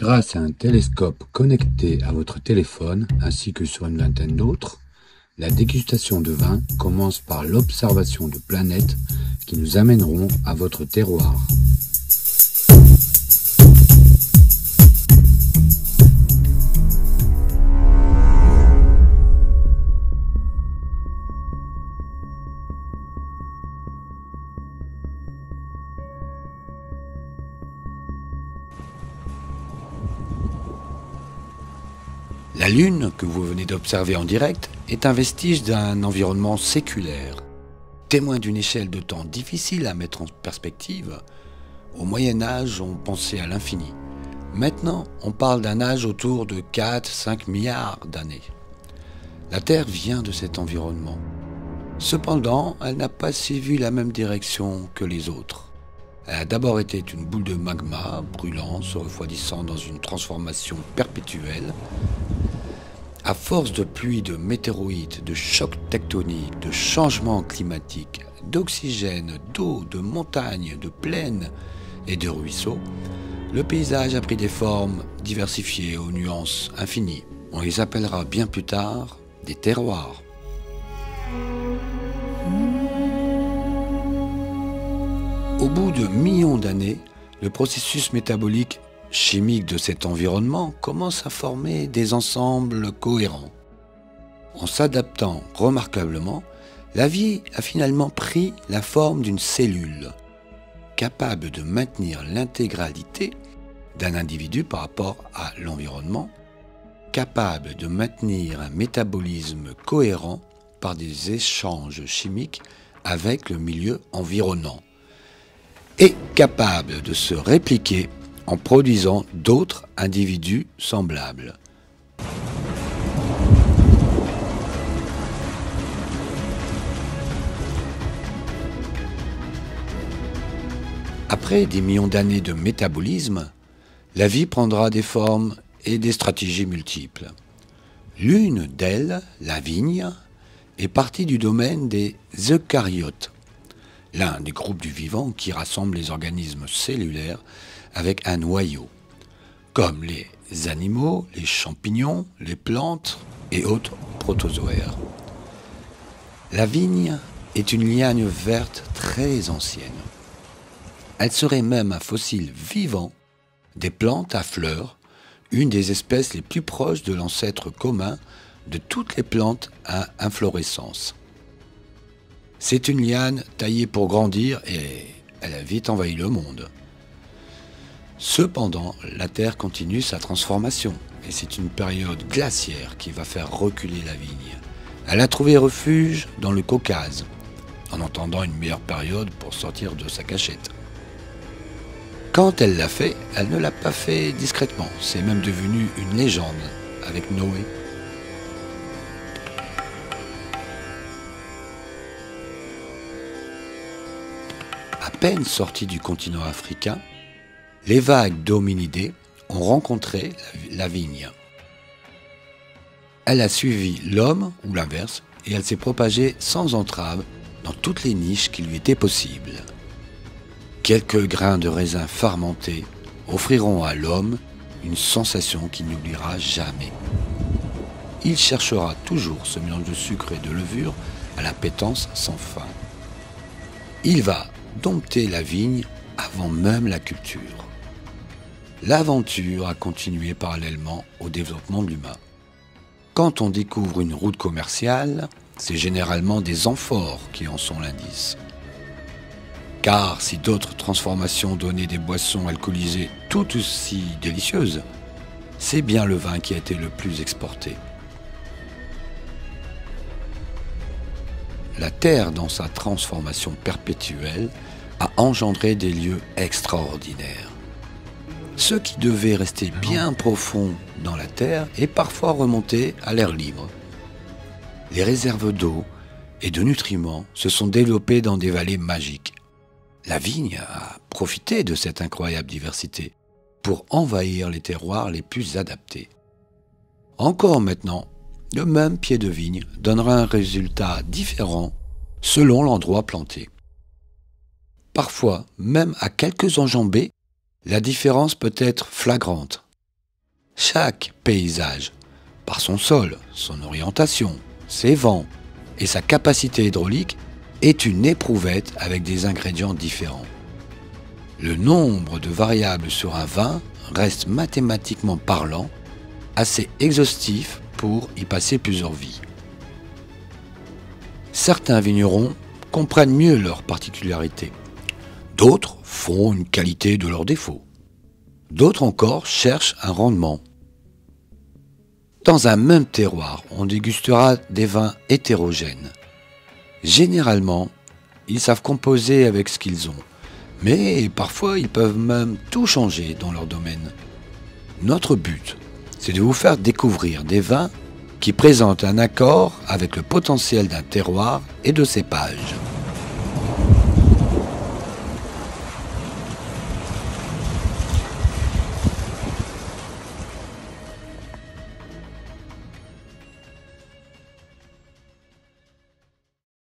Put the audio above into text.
Grâce à un télescope connecté à votre téléphone, ainsi que sur une vingtaine d'autres, la dégustation de vin commence par l'observation de planètes qui nous amèneront à votre terroir. La Lune, que vous venez d'observer en direct, est un vestige d'un environnement séculaire. Témoin d'une échelle de temps difficile à mettre en perspective, au Moyen-Âge, on pensait à l'infini. Maintenant, on parle d'un âge autour de 4-5 milliards d'années. La Terre vient de cet environnement. Cependant, elle n'a pas suivi la même direction que les autres. Elle a d'abord été une boule de magma, brûlant, se refroidissant dans une transformation perpétuelle. À force de pluies de météoroïdes, de chocs tectoniques, de changements climatiques, d'oxygène, d'eau, de montagnes, de plaines et de ruisseaux, le paysage a pris des formes diversifiées aux nuances infinies. On les appellera bien plus tard des terroirs. Au bout de millions d'années, le processus métabolique chimique de cet environnement commence à former des ensembles cohérents. En s'adaptant remarquablement, la vie a finalement pris la forme d'une cellule, capable de maintenir l'intégralité d'un individu par rapport à l'environnement, capable de maintenir un métabolisme cohérent par des échanges chimiques avec le milieu environnant, et capable de se répliquer en produisant d'autres individus semblables. Après des millions d'années de métabolisme, la vie prendra des formes et des stratégies multiples. L'une d'elles, la vigne, est partie du domaine des eucaryotes, l'un des groupes du vivant qui rassemble les organismes cellulaires avec un noyau, comme les animaux, les champignons, les plantes et autres protozoaires. La vigne est une liane verte très ancienne. Elle serait même un fossile vivant des plantes à fleurs, une des espèces les plus proches de l'ancêtre commun de toutes les plantes à inflorescence. C'est une liane taillée pour grandir et elle a vite envahi le monde. Cependant, la Terre continue sa transformation et c'est une période glaciaire qui va faire reculer la vigne. Elle a trouvé refuge dans le Caucase, en attendant une meilleure période pour sortir de sa cachette. Quand elle l'a fait, elle ne l'a pas fait discrètement, c'est même devenu une légende avec Noé. À peine sortie du continent africain, les vagues d'hominidés ont rencontré la vigne. Elle a suivi l'homme, ou l'inverse, et elle s'est propagée sans entrave dans toutes les niches qui lui étaient possibles. Quelques grains de raisin fermentés offriront à l'homme une sensation qu'il n'oubliera jamais. Il cherchera toujours ce mélange de sucre et de levure à l'appétence sans fin. Il va dompter la vigne avant même la culture. L'aventure a continué parallèlement au développement de l'humain. Quand on découvre une route commerciale, c'est généralement des amphores qui en sont l'indice. Car si d'autres transformations donnaient des boissons alcoolisées tout aussi délicieuses, c'est bien le vin qui a été le plus exporté. La Terre, dans sa transformation perpétuelle, a engendré des lieux extraordinaires. Ce qui devait rester bien profond dans la terre est parfois remonté à l'air libre. Les réserves d'eau et de nutriments se sont développées dans des vallées magiques. La vigne a profité de cette incroyable diversité pour envahir les terroirs les plus adaptés. Encore maintenant, le même pied de vigne donnera un résultat différent selon l'endroit planté. Parfois, même à quelques enjambées, la différence peut être flagrante. Chaque paysage, par son sol, son orientation, ses vents et sa capacité hydraulique, est une éprouvette avec des ingrédients différents. Le nombre de variables sur un vin reste mathématiquement parlant assez exhaustif pour y passer plusieurs vies. Certains vignerons comprennent mieux leurs particularités. D'autres font une qualité de leurs défauts. D'autres encore cherchent un rendement. Dans un même terroir, on dégustera des vins hétérogènes. Généralement, ils savent composer avec ce qu'ils ont, mais parfois ils peuvent même tout changer dans leur domaine. Notre but, c'est de vous faire découvrir des vins qui présentent un accord avec le potentiel d'un terroir et de cépage.